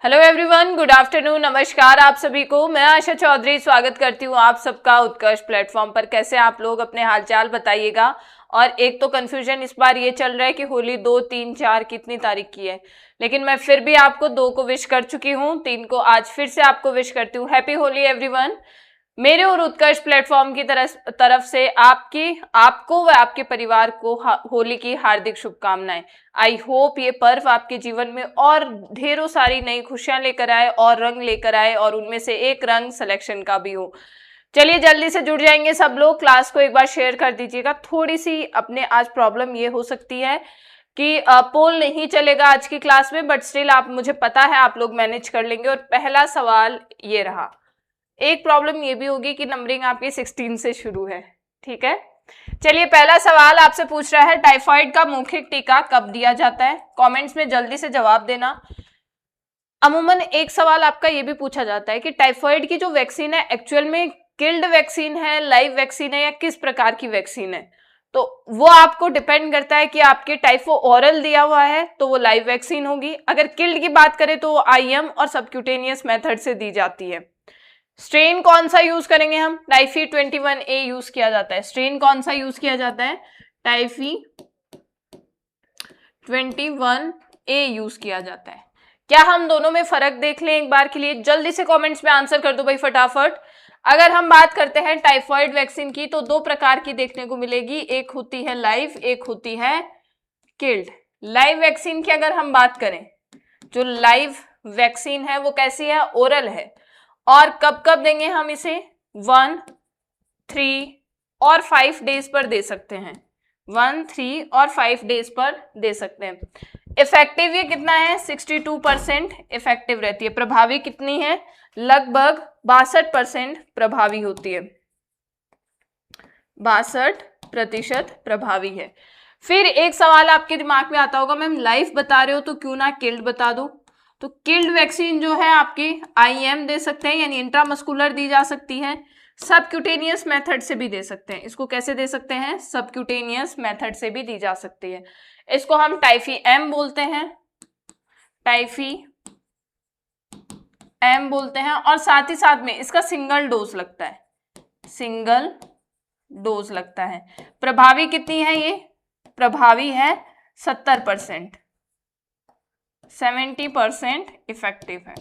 Hello everyone, good afternoon, नमस्कार आप सभी को। मैं आशा चौधरी स्वागत करती हूँ आप सबका उत्कर्ष प्लेटफॉर्म पर। कैसे आप लोग, अपने हालचाल बताइएगा। और एक तो कंफ्यूजन इस बार ये चल रहा है कि होली 2, 3, 4 कितनी तारीख की है, लेकिन मैं फिर भी आपको 2 को विश कर चुकी हूँ, 3 को आज फिर से आपको विश करती हूँ। Happy Holi everyone. मेरे और उत्कर्ष प्लेटफॉर्म की तरफ से आपको व आपके परिवार को होली की हार्दिक शुभकामनाएं। आई होप ये पर्व आपके जीवन में और ढेरों सारी नई खुशियां लेकर आए और रंग लेकर आए, और उनमें से एक रंग सिलेक्शन का भी हो। चलिए जल्दी से जुड़ जाएंगे सब लोग। क्लास को एक बार शेयर कर दीजिएगा। थोड़ी सी अपने आज प्रॉब्लम ये हो सकती है कि पोल नहीं चलेगा आज की क्लास में, बट स्टिल आप, मुझे पता है आप लोग मैनेज कर लेंगे। और पहला सवाल ये रहा। एक प्रॉब्लम ये भी होगी कि नंबरिंग आपकी 16 से शुरू है, ठीक है। चलिए पहला सवाल आपसे पूछ रहा है, टाइफाइड का मौखिक टीका कब दिया जाता है? कमेंट्स में जल्दी से जवाब देना। अमूमन एक सवाल आपका ये भी पूछा जाता है कि टाइफाइड की जो वैक्सीन है एक्चुअल में किल्ड वैक्सीन है, लाइव वैक्सीन है, या किस प्रकार की वैक्सीन है। तो वो आपको डिपेंड करता है कि आपके टाइफो ओरल दिया हुआ है तो वो लाइव वैक्सीन होगी। अगर किल्ड की बात करें तो वो IM और सबक्यूटेनियस मेथड से दी जाती है। स्ट्रेन कौन सा यूज करेंगे हम? टाइफी 21A यूज किया जाता है। स्ट्रेन कौन सा यूज किया जाता है? टाइफी 21A यूज किया जाता है। क्या हम दोनों में फर्क देख लें एक बार के लिए? जल्दी से कमेंट्स में आंसर कर दो भाई फटाफट। अगर हम बात करते हैं टाइफाइड वैक्सीन की तो 2 प्रकार की देखने को मिलेगी, एक होती है लाइव, एक होती है किल्ड। लाइव वैक्सीन की अगर हम बात करें, जो लाइव वैक्सीन है वो कैसी है? ओरल है। और कब कब देंगे हम इसे? 1, 3 और 5 डेज पर दे सकते हैं। 1, 3 और 5 डेज पर दे सकते हैं। इफेक्टिव ये कितना है? 62% इफेक्टिव रहती है। प्रभावी कितनी है? लगभग 62% प्रभावी होती है। 62% प्रभावी है। फिर एक सवाल आपके दिमाग में आता होगा, मैम लाइव बता रहे हो तो क्यों ना किल्ड बता दो। तो किल्ड वैक्सीन जो है आपकी IM दे सकते हैं, यानी इंट्रामस्कुलर दी जा सकती है। सबक्यूटेनियस मेथड से भी दे सकते हैं। इसको कैसे दे सकते हैं? सबक्यूटेनियस मेथड से भी दी जा सकती है। इसको हम टाइफी M बोलते हैं, टाइफी M बोलते हैं। और साथ ही साथ में इसका सिंगल डोज लगता है, सिंगल डोज लगता है। प्रभावी कितनी है ये? प्रभावी है 70%, 70% इफेक्टिव है।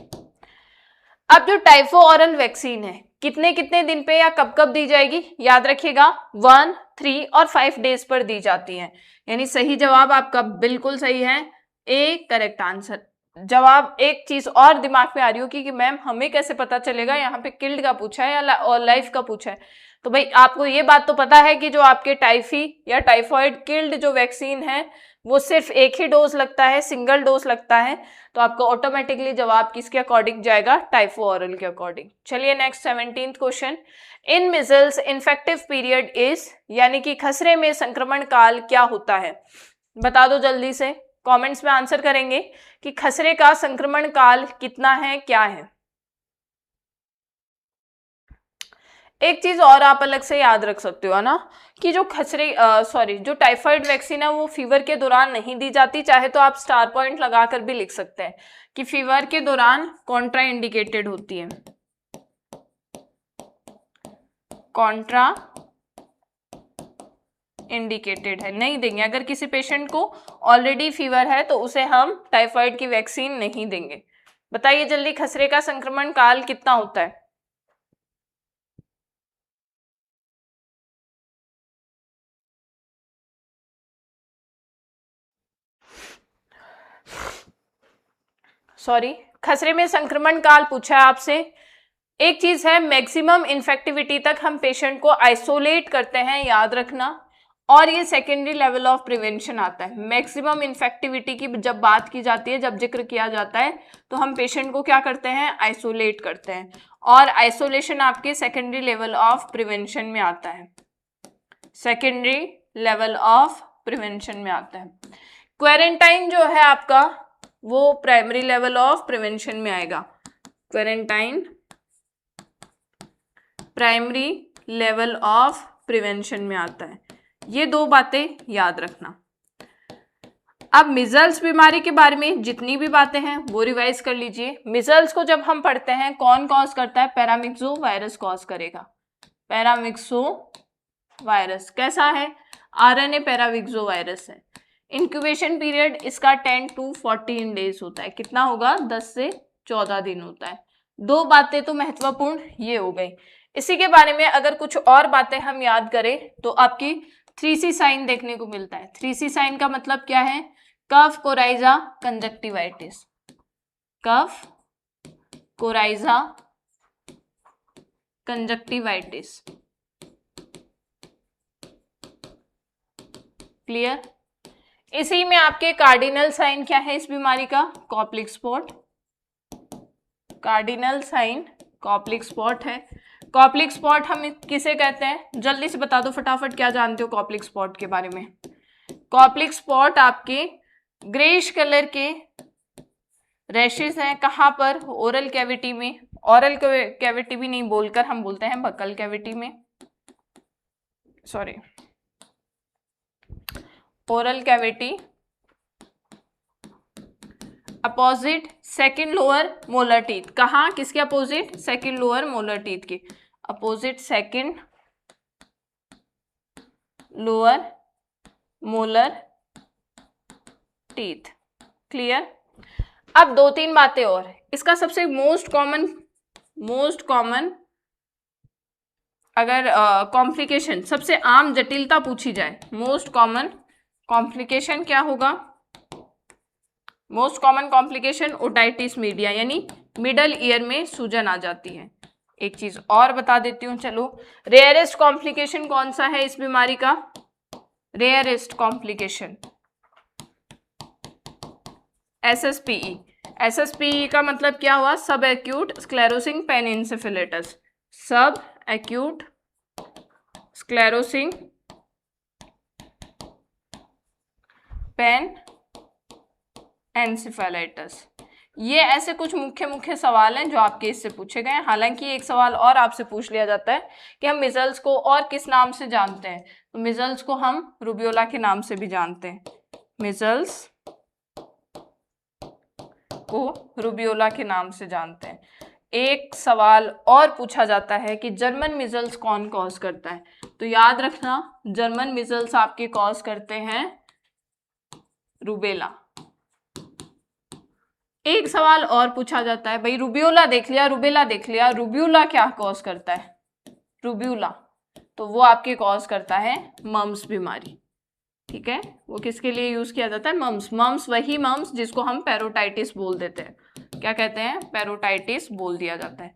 अब जो टाइफो ओरल वैक्सीन है कितने कितने दिन पे या कब कब दी जाएगी? याद रखिएगा 1, 3 और 5 डेज पर दी जाती है। यानी सही जवाब आपका बिल्कुल सही है, ए करेक्ट आंसर। जवाब एक चीज और दिमाग में आ रही होगी कि मैम हमें कैसे पता चलेगा, यहाँ पे किल्ड का पूछा है या लाइफ का पूछा है। तो भाई आपको ये बात तो पता है कि जो आपके टाइफी या टाइफॉइड किल्ड जो वैक्सीन है वो सिर्फ एक ही डोज लगता है, सिंगल डोज लगता है। तो आपका ऑटोमेटिकली जवाब किसके अकॉर्डिंग जाएगा? टाइफो ओरल के अकॉर्डिंग। चलिए next 17th question. In measles infective period is, यानी कि खसरे में संक्रमण काल क्या होता है? बता दो जल्दी से, कमेंट्स में आंसर करेंगे कि खसरे का संक्रमण काल कितना है, क्या है। एक चीज और आप अलग से याद रख सकते हो ना, कि जो जो टाइफाइड वैक्सीन है वो फीवर के दौरान नहीं दी जाती। चाहे तो आप स्टार पॉइंट लगाकर भी लिख सकते हैं कि फीवर के दौरान कॉन्ट्रा इंडिकेटेड होती है, कॉन्ट्रा इंडिकेटेड है, नहीं देंगे। अगर किसी पेशेंट को ऑलरेडी फीवर है तो उसे हम टाइफाइड की वैक्सीन नहीं देंगे। बताइए जल्दी, खसरे का संक्रमण काल कितना होता है? खसरे में संक्रमण काल पूछा है आपसे। एक चीज है, मैक्सिमम इन्फेक्टिविटी तक हम पेशेंट को आइसोलेट करते हैं, याद रखना। और ये सेकेंडरी लेवल ऑफ प्रिवेंशन आता है। मैक्सिमम इन्फेक्टिविटी की जब बात की जाती है, जब जिक्र किया जाता है, तो हम पेशेंट को क्या करते हैं? आइसोलेट करते हैं। और आइसोलेशन आपके सेकेंडरी लेवल ऑफ प्रिवेंशन में आता है, सेकेंडरी लेवल ऑफ प्रिवेंशन में आता है। क्वारंटाइन जो है आपका वो प्राइमरी लेवल ऑफ प्रिवेंशन में आएगा। Quarantine primary level of prevention में आता है। ये 2 बातें याद रखना। अब मिजल्स बीमारी के बारे में जितनी भी बातें हैं वो रिवाइज कर लीजिए। मिजल्स को जब हम पढ़ते हैं कौन कॉज करता है? पैरामिक्सो वायरस कॉज करेगा। पैरामिक्सो वायरस कैसा है? आरएनए पैरामिक्सो वायरस है। इंक्यूबेशन पीरियड इसका 10 to 14 डेज होता है। कितना होगा? 10 से 14 दिन होता है। दो बातें तो महत्वपूर्ण ये हो गई। इसी के बारे में अगर कुछ और बातें हम याद करें तो आपकी 3C साइन देखने को मिलता है। 3C साइन का मतलब क्या है? कफ, कोराइजा, कंजक्टिवाइटिस। कफ, कोराइजा, कंजक्टिवाइटिस। क्लियर? इसी में आपके कार्डिनल साइन क्या है इस बीमारी का? Koplik spot. Cardinal sign Koplik spot है। कॉप्लिक स्पॉट हम किसे कहते हैं? जल्दी से बता दो फटाफट, क्या जानते हो कॉप्लिक स्पॉट के बारे में? कॉप्लिक स्पॉट आपके ग्रेइश कलर के रैशेस हैं। कहाँ पर? ओरल कैविटी में। ओरल कैविटी भी नहीं बोलकर हम बोलते हैं बकल कैविटी में, sorry, oral cavity opposite second lower molar teeth. कहाँ? किसके opposite? Second lower molar teeth के opposite, second lower molar teeth. Clear? अब दो तीन बातें और। इसका सबसे मोस्ट कॉमन अगर कॉम्प्लिकेशन, सबसे आम जटिलता पूछी जाए, मोस्ट कॉमन कॉम्प्लिकेशन क्या होगा? Most common complication otitis media, यानी मिडल ईयर में सूजन आ जाती है। एक चीज और बता देती हूँ, चलो। रेयरेस्ट कॉम्प्लिकेशन कौन सा है इस बीमारी का? Rarest complication SSPE। SSPE का मतलब क्या हुआ? सब एक्यूट स्क्लेरोसिंग पेनिनसेफेलाइटिस। सब एक्यूट स्क्लेरोसिंग पेन एनसेफेलाइटिस। ये ऐसे कुछ मुख्य सवाल हैं जो आपके इससे पूछे गए हैं। हालांकि एक सवाल और आपसे पूछ लिया जाता है कि हम मिजल्स को और किस नाम से जानते हैं, तो मिजल्स को हम रूबियोला के नाम से भी जानते हैं। मिजल्स को रूबियोला के नाम से जानते हैं। एक सवाल और पूछा जाता है कि जर्मन मिजल्स कौन कॉज करता है, तो याद रखना जर्मन मिजल्स आपके कॉज करते हैं रूबेला। एक सवाल और पूछा जाता है, भाई रूबियोला देख लिया, रूबेला देख लिया, रूबियोला क्या कॉज करता है? रूबियोला, तो वो आपके कॉज करता है मम्स बीमारी। ठीक है, वो किसके लिए यूज किया जाता है? मम्स। मम्स वही मम्स जिसको हम पैरोटाइटिस बोल देते हैं। क्या कहते हैं? पैरोटाइटिस बोल दिया जाता है।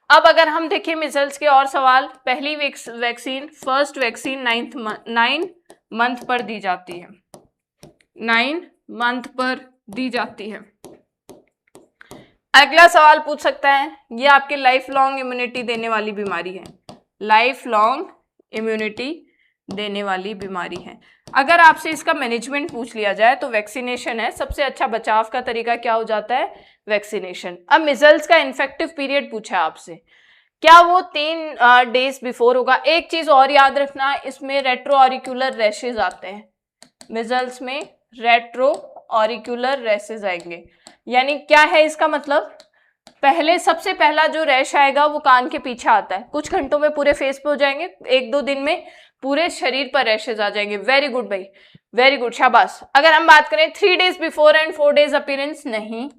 अब अगर हम देखें मिजल्स के और सवाल, पहली वैक्सीन, फर्स्ट वैक्सीन 9 मंथ पर दी जाती है। 9 मंथ पर दी जाती है। अगला सवाल पूछ सकता है, ये आपके लाइफ लॉन्ग इम्यूनिटी देने वाली बीमारी है। लाइफ लॉन्ग इम्यूनिटी देने वाली बीमारी है। अगर आपसे इसका मैनेजमेंट पूछ लिया जाए तो वैक्सीनेशन है। सबसे अच्छा बचाव का तरीका क्या हो जाता है? वैक्सीनेशन। अब मिजल्स का इन्फेक्टिव पीरियड पूछा आपसे, क्या वो 3 डेज बिफोर होगा? एक चीज और याद रखना, इसमें रेट्रो ऑरिक्यूलर रैशेज आते हैं। मिजल्स में रेट्रो ऑरिक्यूलर रैशेज आएंगे, यानी क्या है इसका मतलब? पहले सबसे पहला जो रैश आएगा वो कान के पीछे आता है, कुछ घंटों में पूरे फेस पे हो जाएंगे, 1-2 दिन में पूरे शरीर पर रैशेज आ जाएंगे। वेरी गुड भाई, वेरी गुड, शाबाश। अगर हम बात करें 3 days before and 4 days appearance, नहीं।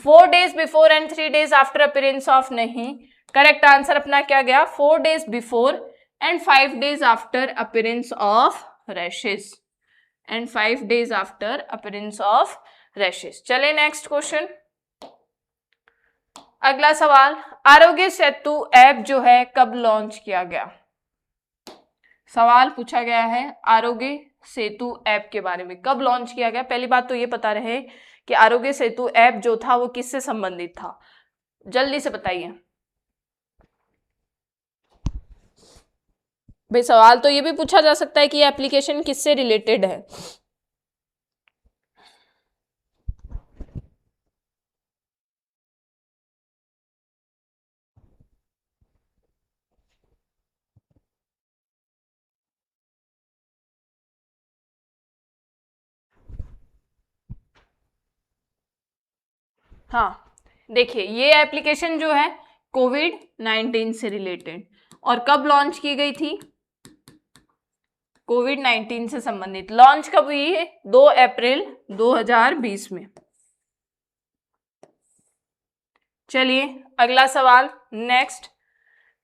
4 days before and 3 days after appearance of, नहीं। करेक्ट आंसर अपना क्या गया? 4 days before and 5 days after appearance of rashes, and 5 days after appearance of rashes. चले नेक्स्ट क्वेश्चन। अगला सवाल, आरोग्य सेतु ऐप जो है कब लॉन्च किया गया? सवाल पूछा गया है आरोग्य सेतु ऐप के बारे में, कब लॉन्च किया गया? पहली बात तो ये पता रहे कि आरोग्य सेतु ऐप जो था वो किससे संबंधित था, जल्दी से बताइए भाई। सवाल तो ये भी पूछा जा सकता है कि ये एप्लीकेशन किससे रिलेटेड है। हाँ देखिए, ये एप्लीकेशन जो है कोविड-19 से रिलेटेड, और कब लॉन्च की गई थी? कोविड-19 से संबंधित। लॉन्च कब हुई है? 2 अप्रैल 2020 में। चलिए अगला सवाल next.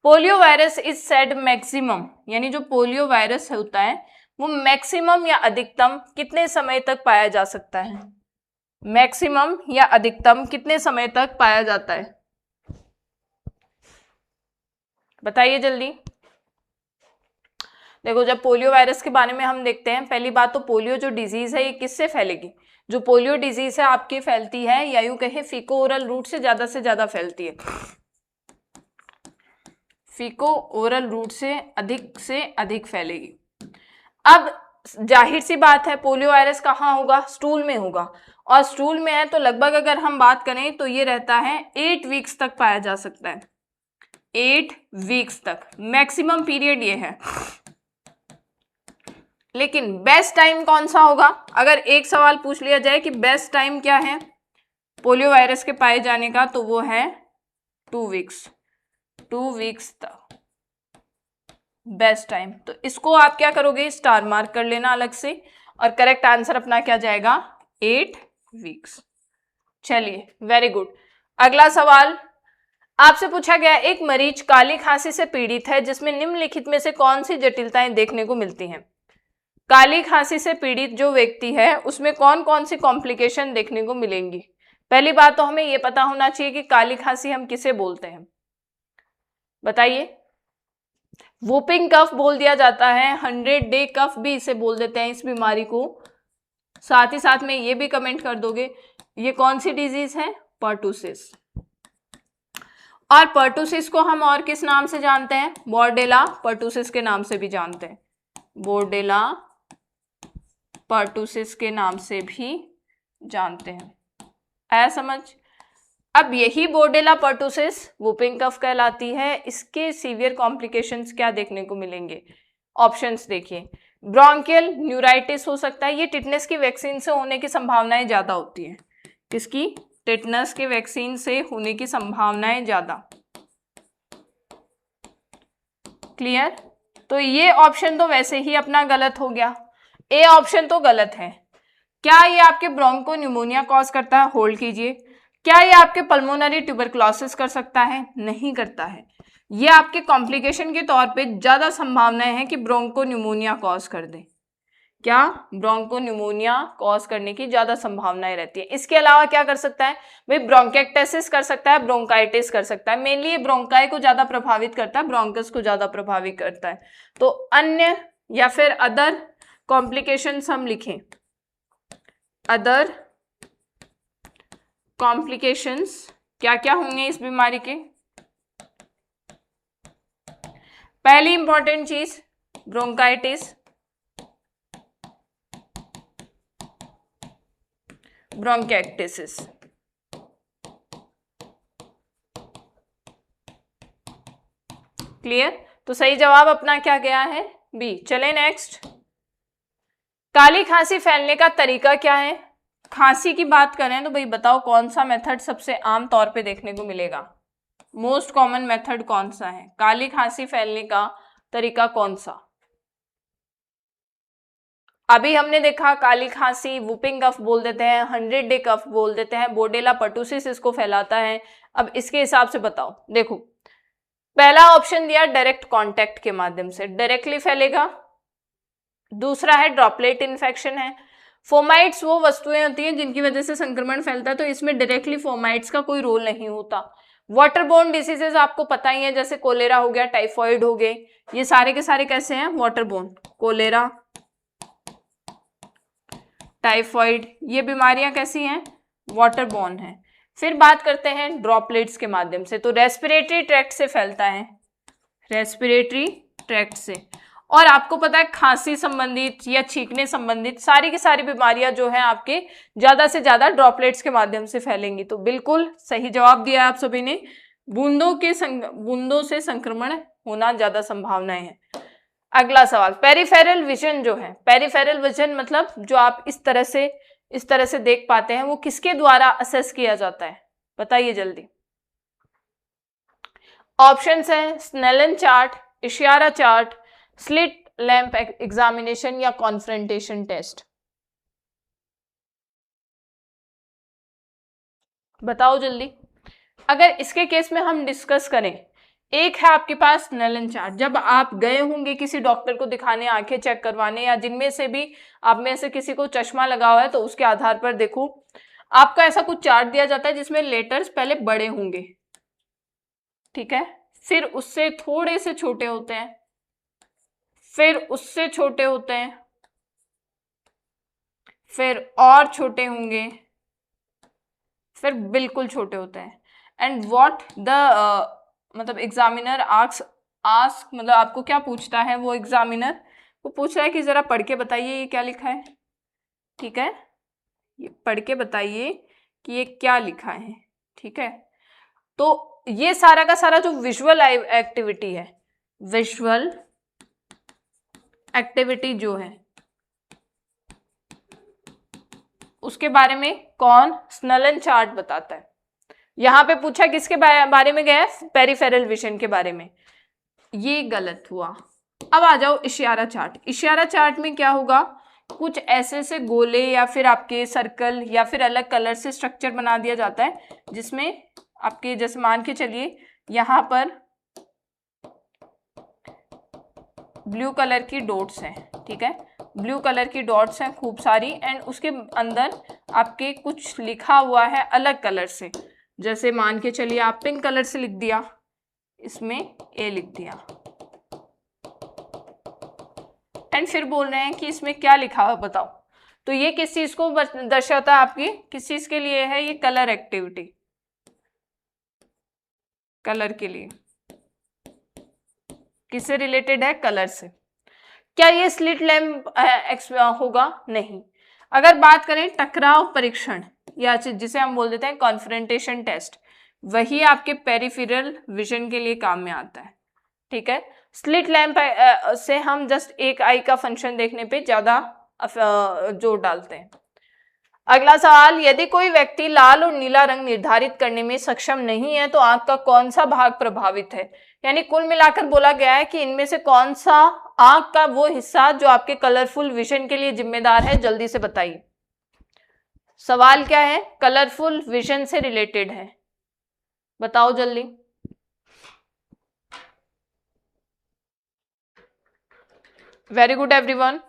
Polio virus is said maximum, यानी जो पोलियो वायरस होता है वो मैक्सिमम या अधिकतम कितने समय तक पाया जा सकता है? मैक्सिमम या अधिकतम कितने समय तक पाया जाता है? बताइए जल्दी। देखो, जब पोलियो वायरस के बारे में हम देखते हैं, पहली बात तो पोलियो जो डिजीज है ये किससे फैलेगी? जो पोलियो डिजीज है आपकी फैलती है, या यूं कहे फीको ओरल रूट से ज्यादा फैलती है। फीको ओरल रूट से अधिक फैलेगी। अब जाहिर सी बात है, पोलियो वायरस कहाँ होगा? स्टूल में होगा, और स्टूल में है तो लगभग अगर हम बात करें तो ये रहता है 8 वीक्स तक पाया जा सकता है। 8 वीक्स तक मैक्सिमम पीरियड ये है। लेकिन बेस्ट टाइम कौन सा होगा? अगर एक सवाल पूछ लिया जाए कि बेस्ट टाइम क्या है पोलियो वायरस के पाए जाने का, तो वो है 2 वीक्स। 2 वीक्स तक बेस्ट टाइम। तो इसको आप क्या करोगे? स्टार मार्क कर लेना अलग से, और करेक्ट आंसर अपना क्या जाएगा? 8 वीक्स। चलिए वेरी गुड। अगला सवाल आपसे पूछा गया, एक मरीज काली खांसी से पीड़ित है जिसमें निम्नलिखित में से कौन सी जटिलताएं देखने को मिलती हैं? काली खांसी से पीड़ित जो व्यक्ति है उसमें कौन कौन सी कॉम्प्लिकेशन देखने को मिलेंगी? पहली बात तो हमें यह पता होना चाहिए कि काली खांसी हम किसे बोलते हैं, बताइए। वूपिंग कफ बोल दिया जाता है, 100 डे कफ भी इसे बोल देते हैं इस बीमारी को। साथ ही साथ में ये भी कमेंट कर दोगे ये कौन सी डिजीज है? पर्टुसिस। और पर्टुसिस को हम और किस नाम से जानते हैं? बोर्डेला पर्टुसिस के नाम से भी जानते हैं। बोर्डेला पर्टुसिस के नाम से भी जानते हैं। आया समझ? अब यही बोर्डेला पर्टुसिस वूपिंग कफ कहलाती है। इसके सीवियर कॉम्प्लिकेशंस क्या देखने को मिलेंगे? ऑप्शंस देखिए। ब्रोंकियल न्यूराइटिस हो सकता है, ये टिटनेस की वैक्सीन से होने की संभावनाएं ज्यादा होती है। किसकी? टिटनेस के वैक्सीन से होने की संभावनाएं ज्यादा। क्लियर? तो ये ऑप्शन तो वैसे ही अपना गलत हो गया। ए ऑप्शन तो गलत है। क्या ये आपके ब्रोंको न्यूमोनिया कॉज करता है? होल्ड कीजिए। क्या ये आपके पल्मोनरी ट्यूबरकुलोसिस कर सकता है? नहीं करता है। ये आपके कॉम्प्लिकेशन के तौर पे ज्यादा संभावनाएं हैं कि ब्रोंको न्यूमोनिया कॉज कर दे। क्या? ब्रोंको न्यूमोनिया कॉज करने की ज्यादा संभावनाएं रहती है। इसके अलावा क्या कर सकता है भाई? ब्रोंकेक्टेसिस कर सकता है, ब्रोंकाइटिस कर सकता है। मेनली ये ब्रोंकाई को ज्यादा प्रभावित करता है, ब्रोंकस को ज्यादा प्रभावित करता है। तो अन्य या फिर अदर कॉम्प्लिकेशंस हम लिखें। अदर कॉम्प्लिकेशंस क्या क्या होंगे इस बीमारी के? पहली इंपॉर्टेंट चीज ब्रोंकाइटिस, ब्रोंकेक्टेसिस। क्लियर? तो सही जवाब अपना क्या गया है? बी। चले नेक्स्ट। काली खांसी फैलने का तरीका क्या है? खांसी की बात करें तो भाई बताओ कौन सा मेथड सबसे आम तौर पे देखने को मिलेगा? मोस्ट कॉमन मेथड कौन सा है? काली खांसी फैलने का तरीका कौन सा? अभी हमने देखा काली खांसी वूपिंग कफ बोल देते हैं, 100 डे कफ बोल देते हैं, बोर्डेला पर्टुसिस इसको फैलाता है। अब इसके हिसाब से बताओ। देखो, पहला ऑप्शन दिया डायरेक्ट कांटेक्ट के माध्यम से, डायरेक्टली फैलेगा। दूसरा है ड्रॉपलेट इन्फेक्शन है। फोमाइट्स वो वस्तुएं होती हैं जिनकी वजह से संक्रमण फैलता है, तो इसमें डायरेक्टली फोमाइट्स का कोई रोल नहीं होता। वाटरबोर्न डिसीजेज आपको पता ही है, जैसे कोलेरा हो गया, टाइफॉइड हो गए, ये सारे के सारे कैसे हैं? वाटरबोर्न। कोलेरा, टाइफॉइड, ये बीमारियां कैसी हैं? वाटरबोर्न है। फिर बात करते हैं ड्रॉपलेट्स के माध्यम से, तो रेस्पिरेटरी ट्रैक्ट से फैलता है, रेस्पिरेटरी ट्रैक्ट से। और आपको पता है खांसी संबंधित या छींकने संबंधित सारी की सारी बीमारियां जो है आपके ज्यादा से ज्यादा ड्रॉपलेट्स के माध्यम से फैलेंगी। तो बिल्कुल सही जवाब दिया आप सभी ने। बूंदों से संक्रमण होना ज्यादा संभावनाएं है। अगला सवाल, पेरिफेरल विजन जो है, पेरिफेरल विजन मतलब जो आप इस तरह से देख पाते हैं, वो किसके द्वारा असेस किया जाता है? बताइए जल्दी। ऑप्शंस हैं Snellen chart, Ishihara chart, slit lamp examination या कॉन्फ्रेंटेशन टेस्ट। बताओ जल्दी। अगर इसके केस में हम डिस्कस करें, एक है आपके पास स्नेलन चार्ट। जब आप गए होंगे किसी डॉक्टर को दिखाने, आंखें चेक करवाने, या जिनमें से भी आप में से किसी को चश्मा लगा हुआ है तो उसके आधार पर देखो आपको ऐसा कुछ चार्ट दिया जाता है जिसमें लेटर्स पहले बड़े होंगे, ठीक है, फिर उससे थोड़े से छोटे होते हैं, फिर उससे छोटे होते हैं, फिर और छोटे होंगे, फिर बिल्कुल छोटे होते हैं। एंड व्हाट द मतलब एग्जामिनर आस्क मतलब आपको क्या पूछता है वो एग्जामिनर, वो पूछ रहा है कि जरा पढ़ के बताइए ये क्या लिखा है, ठीक है, ये पढ़ के बताइए कि ये क्या लिखा है, ठीक है। तो ये सारा का सारा जो विजुअल एक्टिविटी है, विजुअल एक्टिविटी जो है उसके बारे में कौन, स्नेलन चार्ट बताता है। यहां पे पूछा किसके बारे में गया है, पेरिफेरल विजन के बारे में, ये गलत हुआ। अब आ जाओ इशियारा चार्ट। इशियारा चार्ट में क्या होगा, कुछ ऐसे से गोले या फिर आपके सर्कल या फिर अलग कलर से स्ट्रक्चर बना दिया जाता है जिसमें आपके जैसे मान के चलिए यहां पर ब्लू कलर की डॉट्स हैं, ठीक है, ब्लू कलर की डॉट्स हैं खूब सारी, एंड उसके अंदर आपके कुछ लिखा हुआ है अलग कलर से, जैसे मान के चलिए आप पिंक कलर से लिख दिया, इसमें ए लिख दिया, एंड फिर बोल रहे हैं कि इसमें क्या लिखा हुआ बताओ। तो ये किस चीज को दर्शाता है, आपकी किस चीज के लिए है, ये कलर एक्टिविटी, कलर के लिए, किससे रिलेटेड है, कलर से। क्या ये स्लिट लैंप होगा, नहीं। अगर बात करें टकराव परीक्षण या जिसे हम बोल देते हैं कॉन्फ्रेंटेशन टेस्ट, वही आपके पेरिफेरल विजन के लिए काम में आता है, ठीक है। स्लिट लैंप से हम जस्ट एक आई का फंक्शन देखने पे ज्यादा जोर डालते हैं। अगला सवाल, यदि कोई व्यक्ति लाल और नीला रंग निर्धारित करने में सक्षम नहीं है तो आंख का कौन सा भाग प्रभावित है। यानी कुल मिलाकर बोला गया है कि इनमें से कौन सा आंख का वो हिस्सा जो आपके कलरफुल विजन के लिए जिम्मेदार है, जल्दी से बताइए। सवाल क्या है, कलरफुल विजन से रिलेटेड है, बताओ जल्दी। Very good everyone.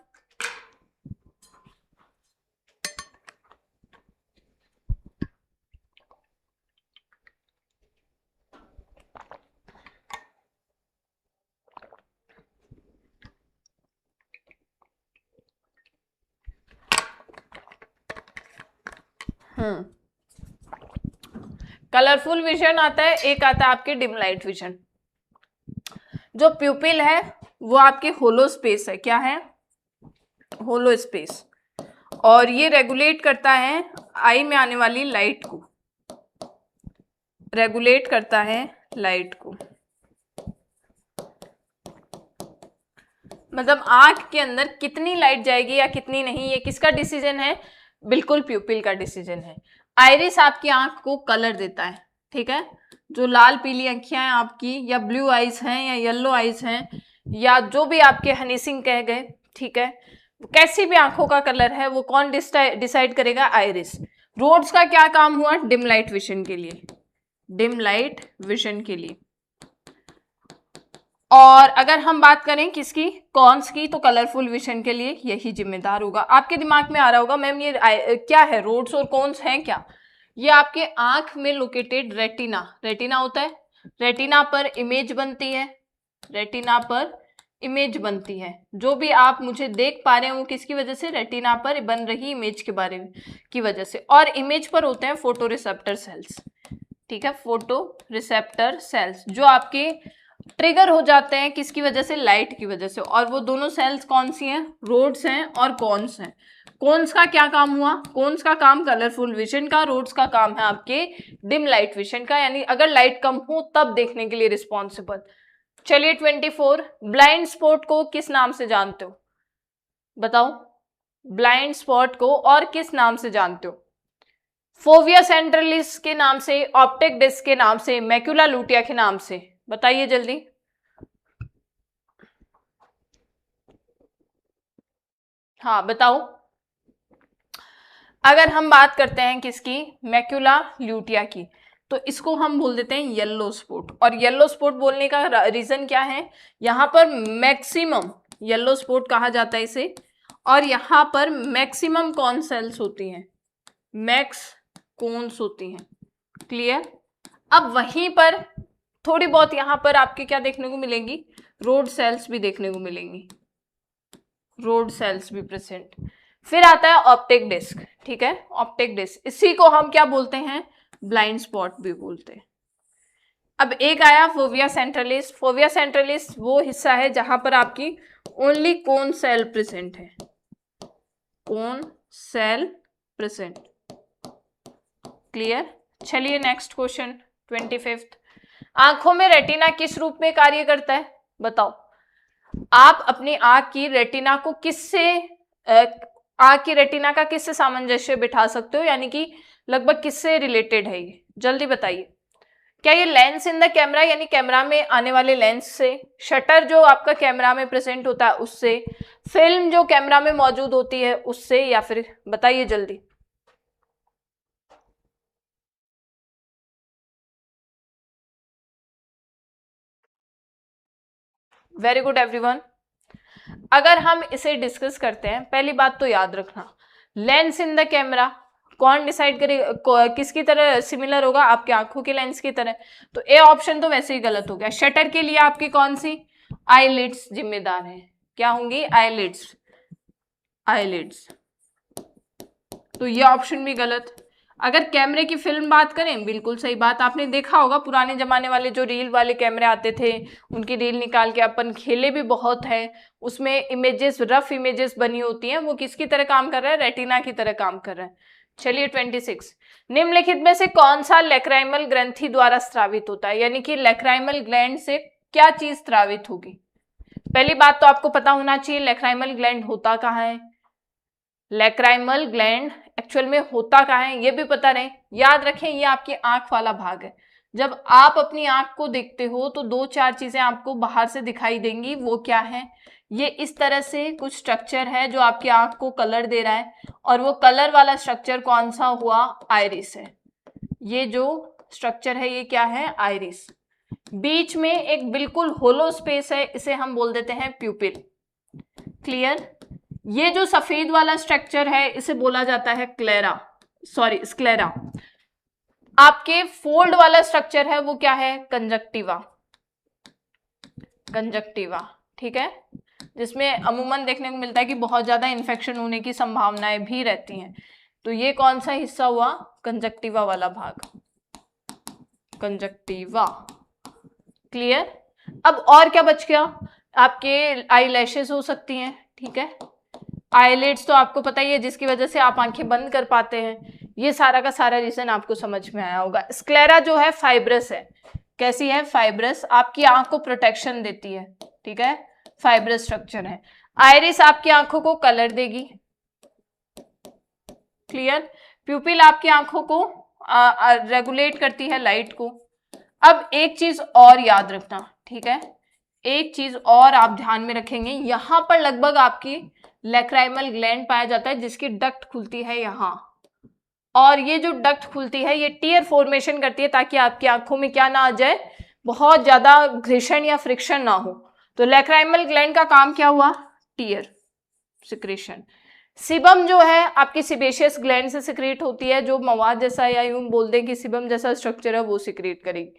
Colourful vision आता है, एक आता है आपके डिम लाइट विजन। जो प्यूपिल है वो आपके होलो स्पेस है, क्या है, होलो स्पेस, और ये रेगुलेट करता है आई में आने वाली लाइट को, रेगुलेट करता है लाइट को, मतलब आंख के अंदर कितनी लाइट जाएगी या कितनी नहीं, ये किसका डिसीजन है, बिल्कुल प्यूपिल का डिसीजन है। आइरिस आपकी आंख को कलर देता है, ठीक है, जो लाल पीली आंखें हैं आपकी, या ब्लू आइज हैं या येलो आइज हैं या जो भी आपके हनी सिंह कह गए, ठीक है, कैसी भी आंखों का कलर है वो कौन डिसाइड करेगा, आइरिस। रोड्स का क्या काम हुआ, डिम लाइट विजन के लिए, डिम लाइट विजन के लिए। और अगर हम बात करें किसकी, कॉन्स की, तो कलरफुल विजन के लिए यही जिम्मेदार होगा। आपके दिमाग में आ रहा होगा मैम ये क्या है, रोड्स और कॉन्स हैं क्या, ये आपके आंख में लोकेटेड रेटिना, रेटिना होता है, रेटिना पर इमेज बनती है, रेटिना पर इमेज बनती है, जो भी आप मुझे देख पा रहे हैं वो किसकी वजह से, रेटिना पर बन रही इमेज के बारे में की वजह से। और इमेज पर होते हैं फोटो रिसेप्टर सेल्स, ठीक है, फोटो रिसेप्टर सेल्स जो आपके ट्रिगर हो जाते हैं किसकी वजह से, लाइट की वजह से। और वो दोनों सेल्स कौन सी हैं, रोड्स हैं और कॉन्स हैं। कॉन्स का क्या काम हुआ, कॉन्स का काम कलरफुल विजन का, रोड्स का काम है आपके डिम लाइट विजन का, यानी अगर लाइट कम हो तब देखने के लिए रिस्पॉन्सिबल। चलिए 24, ब्लाइंड स्पॉट को किस नाम से जानते हो, बताओ, ब्लाइंड स्पॉट को और किस नाम से जानते हो। फोविया सेंट्रलिस के नाम से, ऑप्टिक डिस्क के नाम से, मैक्यूला लूटिया के नाम से, बताइए जल्दी। हाँ बताओ। अगर हम बात करते हैं किसकी, मैक्यूला ल्यूटिया की, तो इसको हम बोल देते हैं येलो स्पॉट। और येलो स्पॉट बोलने का रीजन क्या है, यहाँ पर मैक्सिमम येलो स्पॉट कहा जाता है इसे, और यहाँ पर मैक्सिमम कॉन सेल्स होती हैं, मैक्स कोन्स होती हैं। क्लियर। अब वहीं पर थोड़ी बहुत यहाँ पर आपके क्या देखने को मिलेंगी, रोड सेल्स भी देखने को मिलेंगी, रोड सेल्स भी प्रेजेंट। फिर आता है ऑप्टिक डिस्क, ठीक है, ऑप्टिक डिस्क, इसी को हम क्या बोलते हैं, ब्लाइंड स्पॉट भी बोलते हैं। अब एक आया फोविया सेंट्रलिस। फोविया सेंट्रलिस वो हिस्सा है जहां पर आपकी ओनली कोन सेल प्रेजेंट है, कोन सेल प्रेजेंट। क्लियर। चलिए नेक्स्ट क्वेश्चन 25। आंखों में रेटिना किस रूप में कार्य करता है, बताओ। आप अपनी आंख की रेटिना को किससे, आंख की रेटिना का किससे सामंजस्य बिठा सकते हो, यानी कि लगभग किससे रिलेटेड है ये, जल्दी बताइए। क्या ये लेंस इन द कैमरा, यानी कैमरा में आने वाले लेंस से, शटर जो आपका कैमरा में प्रेजेंट होता है उससे, फिल्म जो कैमरा में मौजूद होती है उससे, या फिर बताइए जल्दी। Very good everyone. अगर हम इसे डिस्कस करते हैं, पहली बात तो याद रखना, लेंस इन द कैमरा कौन डिसाइड करेगा, किसकी तरह सिमिलर होगा, आपकी आंखों के लेंस की तरह। तो ए ऑप्शन तो वैसे ही गलत हो गया। शटर के लिए आपकी कौन सी, आईलिड्स जिम्मेदार है, क्या होंगी, आईलिड्स, आईलिड्स। तो ये ऑप्शन भी गलत। अगर कैमरे की फिल्म बात करें, बिल्कुल सही बात, आपने देखा होगा पुराने जमाने वाले जो रील वाले कैमरे आते थे, उनकी रील निकाल के अपन खेले भी बहुत है, उसमें इमेजेस, रफ इमेजेस बनी होती हैं, वो किसकी तरह काम कर रहा है, रेटिना की तरह काम कर रहा है। चलिए 26। निम्नलिखित में से कौन सा लेक्राइमल ग्रंथि द्वारा स्रावित होता है, यानी कि लेक्राइमल ग्लैंड से क्या चीज स्रावित होगी। पहली बात तो आपको पता होना चाहिए लेक्राइमल ग्लैंड होता कहाँ है, लेक्राइमल ग्लैंड एक्चुअल में होता कहाँ है ये भी पता रहे। याद रखें ये आपकी आंख वाला भाग है। जब आप अपनी आंख को देखते हो तो दो चार चीजें आपको बाहर से दिखाई देंगी, वो क्या है, ये इस तरह से कुछ स्ट्रक्चर है जो आपकी आंख को कलर दे रहा है, और वो कलर वाला स्ट्रक्चर कौन सा हुआ, आइरिस है। ये जो स्ट्रक्चर है ये क्या है, आइरिस। बीच में एक बिल्कुल होलो स्पेस है, इसे हम बोल देते हैं प्यूपिल। क्लियर। ये जो सफेद वाला स्ट्रक्चर है इसे बोला जाता है क्लेरा, सॉरी स्क्लेरा। आपके फोल्ड वाला स्ट्रक्चर है वो क्या है, कंजक्टिवा, कंजक्टिवा, ठीक है, जिसमें अमूमन देखने को मिलता है कि बहुत ज्यादा इन्फेक्शन होने की संभावनाएं भी रहती हैं। तो ये कौन सा हिस्सा हुआ, कंजक्टिवा वाला भाग, कंजक्टिवा। क्लियर। अब और क्या बच गया, आपके आई लैशेस हो सकती हैं, ठीक है, आईलिड्स तो आपको पता ही है जिसकी वजह से आप आंखें बंद कर पाते हैं। ये सारा का सारा रीजन आपको समझ में आया होगा। स्क्लेरा जो है फाइब्रस है, कैसी है, फाइब्रस, आपकी आंख को प्रोटेक्शन देती है, ठीक है, फाइब्रस स्ट्रक्चर है। आइरिस आपकी आंखों को कलर देगी। क्लियर। प्यूपिल आपकी आंखों को रेगुलेट करती है लाइट को। अब एक चीज और याद रखना, ठीक है, एक चीज और आप ध्यान में रखेंगे, यहां पर लगभग आपकी लेक्राइमल ग्लैंड पाया जाता है जिसकी डक्ट खुलती है यहां, और ये जो डक्ट खुलती है ये टीयर फॉर्मेशन करती है ताकि आपकी आंखों में क्या ना आ जाए, बहुत ज्यादा घर्षण या फ्रिक्शन ना हो। तो लेक्राइमल ग्लैंड का काम क्या हुआ, टीयर सिक्रेशन। सिबम जो है आपकी सिबेशियस ग्लैंड से सिक्रेट होती है, जो मवाद जैसा या यूं बोल दें कि सिबम जैसा स्ट्रक्चर है वो सिक्रेट करेगी।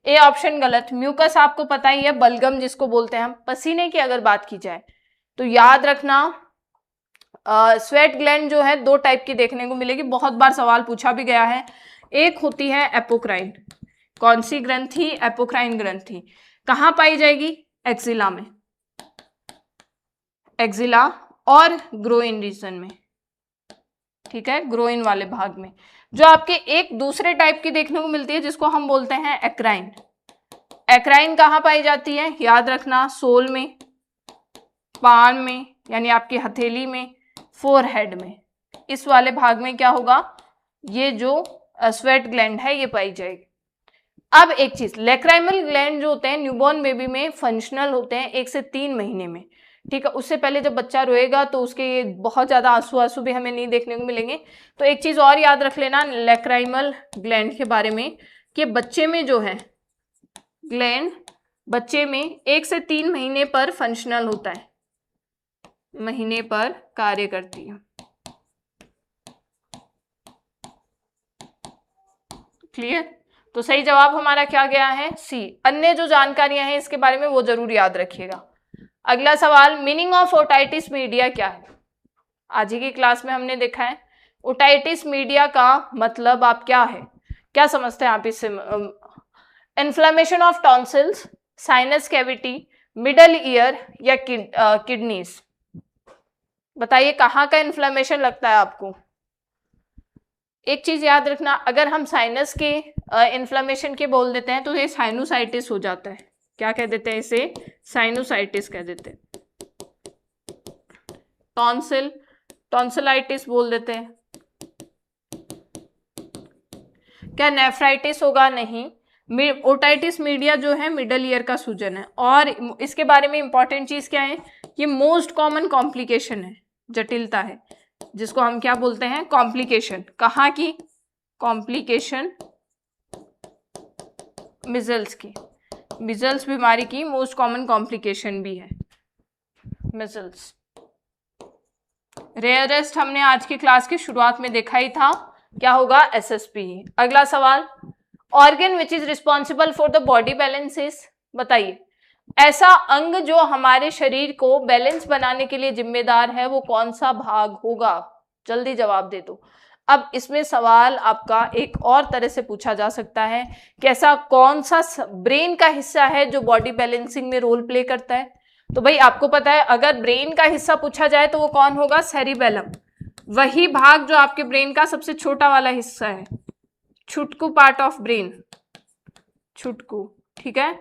ए ऑप्शन गलत। म्यूकस आपको पता ही है, बलगम जिसको बोलते हैं हम। पसीने की अगर बात की जाए तो याद रखना स्वेट ग्लैंड जो है दो टाइप की देखने को मिलेगी, बहुत बार सवाल पूछा भी गया है। एक होती है एपोक्राइन, कौन सी ग्रंथि, एपोक्राइन ग्रंथि। कहाँ पाई जाएगी, एक्सिला में, एक्सिला और ग्रोइन रीजन में, ठीक है, ग्रोइन वाले भाग में। जो आपके एक दूसरे टाइप की देखने को मिलती है जिसको हम बोलते हैं एक्राइन। एक्राइन कहाँ पाई जाती है, याद रखना, सोल में, पाम में यानी आपकी हथेली में, फोरहेड में, इस वाले भाग में क्या होगा, ये जो स्वेट ग्लैंड है ये पाई जाएगी। अब एक चीज, लैक्राइमल ग्लैंड जो होते हैं न्यूबॉर्न बेबी में फंक्शनल होते हैं 1 से 3 महीने में, ठीक है। उससे पहले जब बच्चा रोएगा तो उसके ये बहुत ज्यादा आंसू भी हमें नहीं देखने को मिलेंगे। तो एक चीज और याद रख लेना लैक्राइमल ग्लैंड के बारे में कि बच्चे में जो है ग्लैंड बच्चे में 1 से 3 महीने पर फंक्शनल होता है, महीने पर कार्य करती है। क्लियर? तो सही जवाब हमारा क्या गया है? सी। अन्य जो जानकारियां हैं इसके बारे में वो जरूर याद रखिएगा। अगला सवाल, मीनिंग ऑफ ओटाइटिस मीडिया क्या है? आज ही की क्लास में हमने देखा है ओटाइटिस मीडिया का मतलब आप क्या है, क्या समझते हैं आप इससे? Inflammation of tonsils, sinus cavity, middle ear या किडनीज? बताइए कहाँ का इन्फ्लेमेशन लगता है आपको? एक चीज याद रखना, अगर हम साइनस के इन्फ्लेमेशन के बोल देते हैं तो ये साइनोसाइटिस हो जाता है। क्या कह देते हैं इसे? साइनोसाइटिस कह देते हैं। टॉन्सिलाइटिस बोल देते हैं। क्या नेफ्राइटिस होगा? नहीं। ओटाइटिस मीडिया जो है मिडल ईयर का सूजन है। और इसके बारे में इंपॉर्टेंट चीज क्या है, ये मोस्ट कॉमन कॉम्प्लिकेशन है, जटिलता है, जिसको हम क्या बोलते हैं? कॉम्प्लिकेशन। कहाँ की? कॉम्प्लिकेशन मिजल्स की, मिजल्स बीमारी की मोस्ट कॉमन कॉम्प्लिकेशन भी है मिजल्स। रेयरेस्ट हमने आज की क्लास की शुरुआत में देखा ही था, क्या होगा? एसएसपी। अगला सवाल, organ which is responsible for the body balances? बताइए ऐसा अंग जो हमारे शरीर को बैलेंस बनाने के लिए जिम्मेदार है वो कौन सा भाग होगा? जल्दी जवाब दे दो। अब इसमें सवाल आपका एक और तरह से पूछा जा सकता है कि ऐसा कौन सा ब्रेन का हिस्सा है जो बॉडी बैलेंसिंग में रोल प्ले करता है? तो भाई आपको पता है अगर ब्रेन का हिस्सा पूछा जाए तो वो कौन होगा? सेरिबेलम। वही भाग जो आपके ब्रेन का सबसे छोटा वाला हिस्सा है, छुटकू पार्ट ऑफ ब्रेन, छुटकू, ठीक है,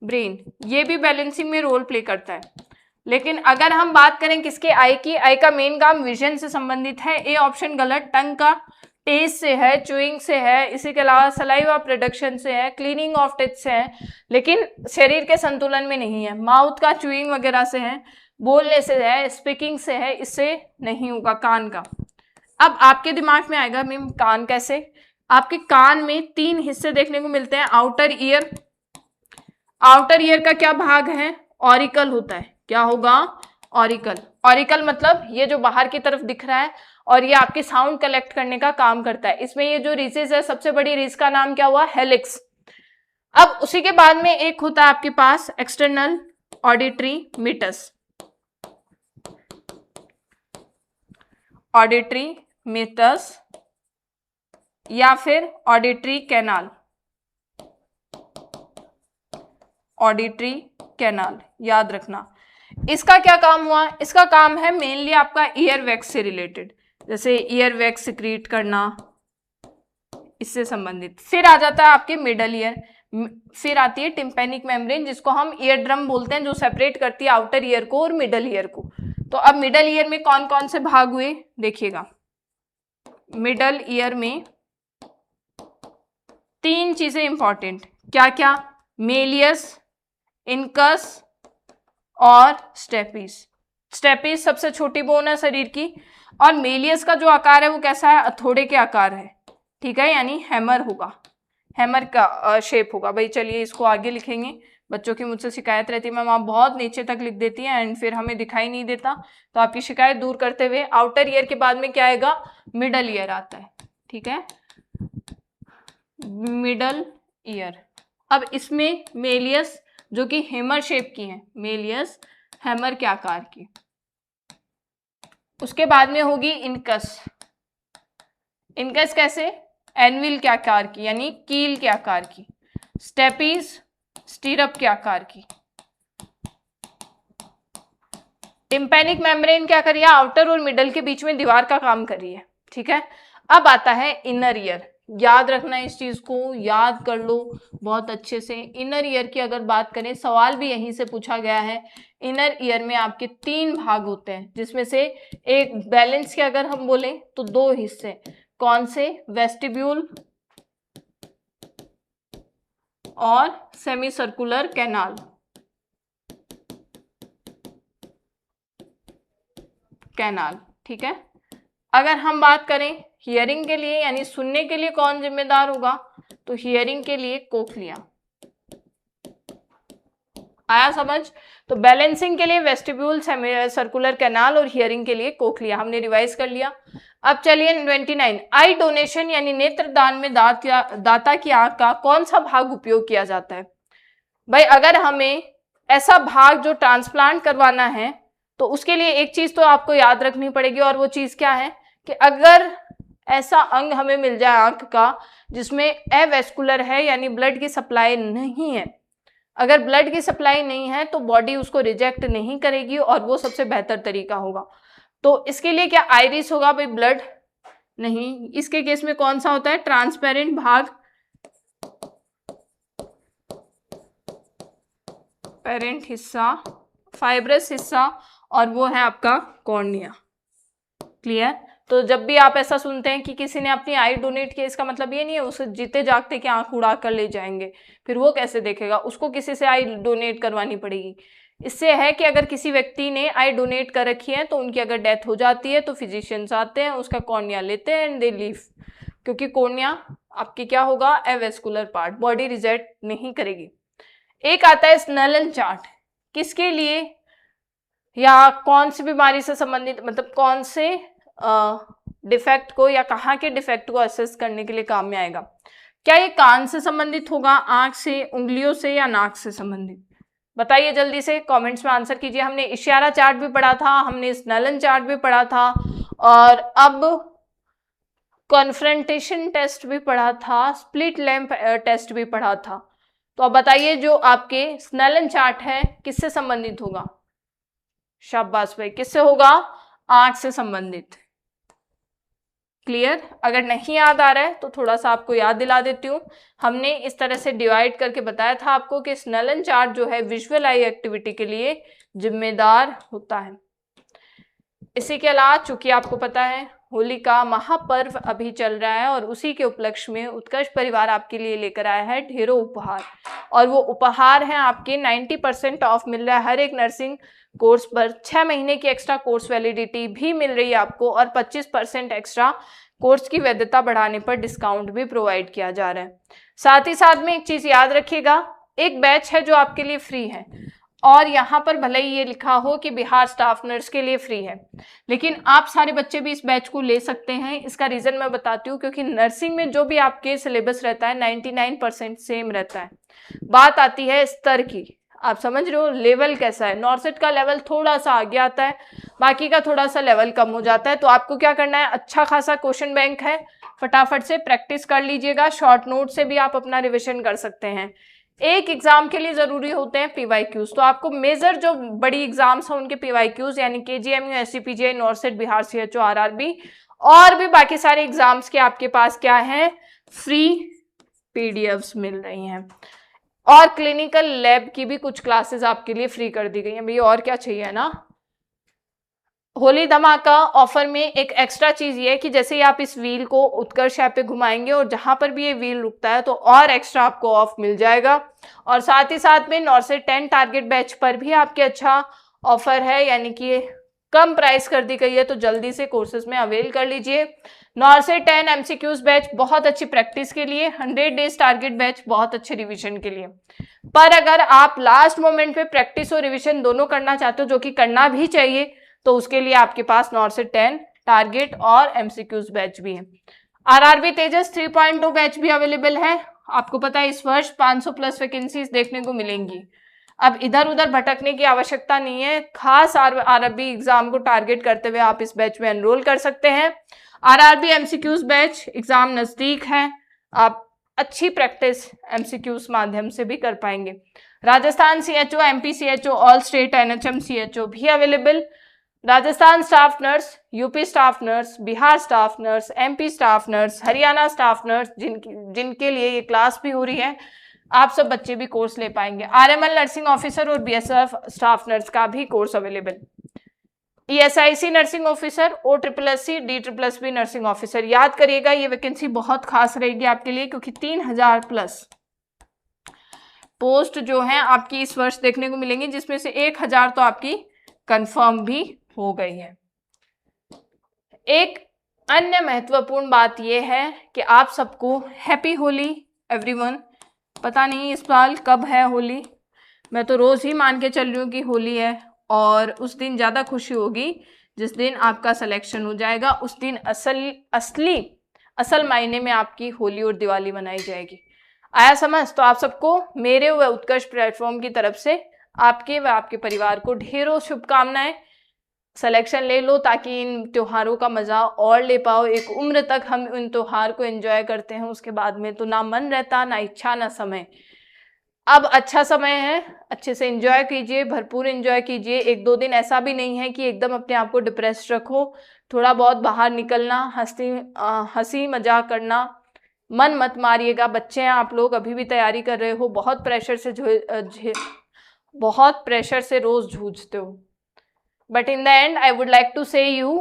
ब्रेन, ये भी बैलेंसिंग में रोल प्ले करता है। लेकिन अगर हम बात करें किसके? आई की, आई का मेन काम विजन से संबंधित है। ए ऑप्शन गलत। टंग का टेस्ट से है, च्यूइंग से है, इसी के अलावा सलाइवा प्रोडक्शन से है, क्लीनिंग ऑफ टीथ से है, लेकिन शरीर के संतुलन में नहीं है। माउथ का च्यूइंग वगैरह से है, बोलने से है, स्पीकिंग से है, इससे नहीं होगा। कान का, अब आपके दिमाग में आएगा मैम कान कैसे? आपके कान में 3 हिस्से देखने को मिलते हैं। आउटर ईयर, आउटर ईयर का क्या भाग है? ऑरिकल होता है। क्या होगा? ऑरिकल। ऑरिकल मतलब ये जो बाहर की तरफ दिख रहा है और ये आपकी साउंड कलेक्ट करने का काम करता है। इसमें ये जो रीसेस है, सबसे बड़ी रीस का नाम क्या हुआ? हेलिक्स। अब उसी के बाद में एक होता है आपके पास external auditory meatus, auditory meatus या फिर ऑडिटरी कैनाल, ऑडिटरी कैनाल, याद रखना। इसका क्या काम हुआ? इसका काम है मेनली आपका ईयर वैक्स से रिलेटेड, जैसे ईयर वैक्स सिक्रीट करना, इससे संबंधित। फिर आ जाता है आपके मिडल ईयर, फिर आती है टिम्पैनिक मेम्ब्रेन जिसको हम ईयर ड्रम बोलते हैं, जो सेपरेट करती है आउटर ईयर को और मिडल ईयर को। तो अब मिडल ईयर में कौन कौन से भाग हुए देखिएगा। मिडल ईयर में 3 चीजें इंपॉर्टेंट, क्या क्या? मेलियस, इनकस और स्टेपिस। स्टेपिस सबसे छोटी बोन है शरीर की, और मेलियस का जो आकार है वो कैसा है? हथौड़े के आकार है, ठीक है, यानी हैमर होगा, हैमर का शेप होगा। भाई चलिए इसको आगे लिखेंगे। बच्चों की मुझसे शिकायत रहती है मैम आप बहुत नीचे तक लिख देती हैं एंड फिर हमें दिखाई नहीं देता, तो आपकी शिकायत दूर करते हुए आउटर ईयर के बाद में क्या आएगा? मिडल ईयर आता है, ठीक है, मिडल ईयर। अब इसमें मेलियस जो कि हैमर शेप की है, मेलियस हैमर के आकार की। उसके बाद में होगी इनकस। इनकस कैसे? एनविल के आकार की, यानी कील के आकार की। स्टेपीज स्टीरअप के आकार की। टिम्पैनिक मेम्ब्रेन क्या कर रही है? आउटर और मिडल के बीच में दीवार का काम कर रही है, ठीक है। अब आता है इनर ईयर, याद रखना इस चीज को, याद कर लो बहुत अच्छे से। इनर ईयर की अगर बात करें, सवाल भी यहीं से पूछा गया है। इनर ईयर में आपके 3 भाग होते हैं, जिसमें से एक बैलेंस के अगर हम बोलें तो 2 हिस्से, कौन से? वेस्टिब्यूल और सेमी सर्कुलर कैनाल। ठीक है। अगर हम बात करें हियरिंग के लिए यानी सुनने के लिए कौन जिम्मेदार होगा, तो हियरिंग के लिए कोक्लिया। आया समझ? तो बैलेंसिंग के लिए वेस्टिब्यूल, सेमी सर्कुलर कैनाल और हियरिंग के लिए कोक्लिया। हमने रिवाइज कर लिया। अब चलिए 29, आई डोनेशन यानी नेत्रदान में दाता की आंख का कौन सा भाग उपयोग किया जाता है? भाई अगर हमें ऐसा भाग जो ट्रांसप्लांट करवाना है तो उसके लिए एक चीज तो आपको याद रखनी पड़ेगी, और वो चीज क्या है कि अगर ऐसा अंग हमें मिल जाए आंख का जिसमें एवेस्कुलर है यानी ब्लड की सप्लाई नहीं है, अगर ब्लड की सप्लाई नहीं है तो बॉडी उसको रिजेक्ट नहीं करेगी और वो सबसे बेहतर तरीका होगा। तो इसके लिए क्या आइरिस होगा? भाई ब्लड नहीं। इसके केस में कौन सा होता है? ट्रांसपेरेंट भाग, पेरेंट हिस्सा, फाइब्रस हिस्सा, और वो है आपका कॉर्निया। क्लियर? तो जब भी आप ऐसा सुनते हैं कि किसी ने अपनी आई डोनेट की, इसका मतलब ये नहीं है उसे जीते जागते की आंख उड़ा कर ले जाएंगे, फिर वो कैसे देखेगा? उसको किसी से आई डोनेट करवानी पड़ेगी। इससे है कि अगर किसी व्यक्ति ने आई डोनेट कर रखी है तो उनकी अगर डेथ हो जाती है तो फिजिशियंस आते हैं, उसका कॉर्निया लेते हैं एंड दे लीव, क्योंकि कॉर्निया आपकी क्या होगा? एवेस्कुलर पार्ट, बॉडी रिजेक्ट नहीं करेगी। एक आता है स्नेलन चार्ट, किसके लिए या कौन सी बीमारी से संबंधित, मतलब कौन से डिफेक्ट को या कहाँ के डिफेक्ट को असेस करने के लिए काम में आएगा? क्या ये कान से संबंधित होगा, आंख से, उंगलियों से, या नाक से संबंधित? बताइए जल्दी से, कमेंट्स में आंसर कीजिए। हमने इशारा चार्ट भी पढ़ा था, हमने स्नेलन चार्ट भी पढ़ा था, और अब कॉन्फ्रंटेशन टेस्ट भी पढ़ा था, स्प्लिट लैंप टेस्ट भी पढ़ा था। तो अब बताइए जो आपके स्नेलन चार्ट है किससे संबंधित होगा? शाबाश भाई, किससे होगा? आंख से संबंधित। क्लियर? अगर नहीं याद आ रहा है तो थोड़ा सा आपको याद दिला देती हूँ। हमने इस तरह से डिवाइड करके बताया था आपको कि स्नेलन चार्ट जो है विजुअल आई एक्टिविटी के लिए जिम्मेदार होता है। इसी के अलावा चूंकि आपको पता है होली का महापर्व अभी चल रहा है और उसी के उपलक्ष्य में उत्कर्ष परिवार आपके लिए लेकर आया है ढेरों उपहार, और वो उपहार हैं आपके 90% ऑफ मिल रहा है हर एक नर्सिंग कोर्स पर, 6 महीने की एक्स्ट्रा कोर्स वैलिडिटी भी मिल रही है आपको, और 25% एक्स्ट्रा कोर्स की वैधता बढ़ाने पर डिस्काउंट भी प्रोवाइड किया जा रहा है। साथ ही साथ में एक चीज याद रखिएगा, एक बैच है जो आपके लिए फ्री है, और यहाँ पर भले ही ये लिखा हो कि बिहार स्टाफ नर्स के लिए फ्री है, लेकिन आप सारे बच्चे भी इस बैच को ले सकते हैं। इसका रीजन मैं बताती हूँ, क्योंकि नर्सिंग में जो भी आपके सिलेबस रहता है 99% सेम रहता है। बात आती है स्तर की, आप समझ रहे हो लेवल कैसा है। नॉर्सेट का लेवल थोड़ा सा आगे आता है, बाकी का थोड़ा सा लेवल कम हो जाता है। तो आपको क्या करना है, अच्छा खासा क्वेश्चन बैंक है, फटाफट से प्रैक्टिस कर लीजिएगा। शॉर्ट नोट से भी आप अपना रिविजन कर सकते हैं। एक एग्जाम के लिए जरूरी होते हैं पीवाईक्यूज, तो आपको मेजर जो बड़ी एग्जाम्स हैं उनके पीवाईक्यूज यानी KGMU, SGPGI, NORCET, Bihar CHO, RRB और भी बाकी सारे एग्जाम्स के आपके पास क्या है, फ्री पीडीएफ्स मिल रही हैं। और क्लिनिकल लैब की भी कुछ क्लासेस आपके लिए फ्री कर दी गई हैं। भैया और क्या चाहिए ना। होली धमाका ऑफर में एक एक्स्ट्रा चीज ये है कि जैसे ही आप इस व्हील को उत्कर्ष ऐप पे घुमाएंगे और जहां पर भी ये व्हील रुकता है तो और एक्स्ट्रा आपको ऑफ मिल जाएगा। और साथ ही साथ में नॉर्सेट 10 टारगेट बैच पर भी आपके अच्छा ऑफर है, यानी कि कम प्राइस कर दी गई है, तो जल्दी से कोर्सेज में अवेल कर लीजिए। नॉर्सेट 10 एमसीक्यूज बैच बहुत अच्छी प्रैक्टिस के लिए, 100 डेज टारगेट बैच बहुत अच्छे रिविजन के लिए। पर अगर आप लास्ट मोमेंट पे प्रैक्टिस और रिविजन दोनों करना चाहते हो, जो कि करना भी चाहिए, तो उसके लिए आपके पास नॉर्सेट 10 टारगेट और एमसीक्यूज बैच भी है। आरआरबी तेजस 3.2 बैच भी अवेलेबल है। आपको पता है इस वर्ष 500 प्लस वैकेंसीज देखने को मिलेंगी। अब इधर उधर भटकने की आवश्यकता नहीं है, खास आरआरबी एग्जाम को टारगेट करते हुए आप इस बैच में एनरोल कर सकते हैं। आरआरबी एमसीक्यूज बैच, एग्जाम नजदीक है, आप अच्छी प्रैक्टिस एमसीक्यूज माध्यम से भी कर पाएंगे। Rajasthan CHO, MP CHO, all state NHM CHO भी available. Rajasthan staff nurse, UP staff nurse, Bihar staff nurse, MP staff nurse, Haryana staff nurse, जिनके लिए ये क्लास भी हो रही है, आप सब बच्चे भी कोर्स ले पाएंगे। आरएमएल नर्सिंग ऑफिसर और बीएसएफ स्टाफ नर्स का भी course available. ESIC nursing officer, OSSC DSSB nursing officer. याद करिएगा ये वैकेंसी बहुत खास रहेगी आपके लिए, क्योंकि 3000 प्लस पोस्ट जो है आपकी इस वर्ष देखने को मिलेंगी, जिसमें से 1000 तो आपकी कंफर्म भी हो गई है। एक अन्य महत्वपूर्ण बात यह है कि आप सबको हैप्पी होली एवरीवन। पता नहीं इस साल कब है होली, मैं तो रोज ही मान के चल रही हूँ कि होली है, और उस दिन ज़्यादा खुशी होगी जिस दिन आपका सिलेक्शन हो जाएगा। उस दिन असल मायने में आपकी होली और दिवाली मनाई जाएगी। आया समझ? तो आप सबको मेरे व उत्कर्ष प्लेटफॉर्म की तरफ से आपके व आपके परिवार को ढेरों शुभकामनाएं। सिलेक्शन ले लो ताकि इन त्योहारों का मजा और ले पाओ। एक उम्र तक हम इन त्योहार को एंजॉय करते हैं, उसके बाद में तो ना मन रहता, ना इच्छा, ना समय। अब अच्छा समय है, अच्छे से एंजॉय कीजिए, भरपूर एंजॉय कीजिए। 1-2 दिन ऐसा भी नहीं है कि एकदम अपने आप को डिप्रेस रखो। थोड़ा बहुत बाहर निकलना, हंसी मजाक करना, मन मत मारिएगा। बच्चे हैं आप लोग, अभी भी तैयारी कर रहे हो, बहुत प्रेशर से रोज जूझते हो। But in the end I would like to say you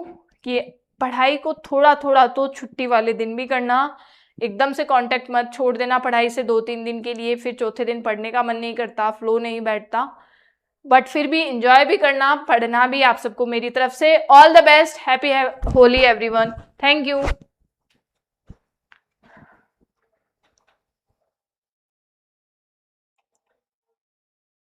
कि पढ़ाई को थोड़ा थोड़ा तो छुट्टी वाले दिन भी करना। एकदम से कांटेक्ट मत छोड़ देना पढ़ाई से 2-3 दिन के लिए, फिर चौथे दिन पढ़ने का मन नहीं करता, फ्लो नहीं बैठता। बट फिर भी एंजॉय भी करना, पढ़ना भी। आप सबको मेरी तरफ से all the best, happy Holi everyone. Thank you.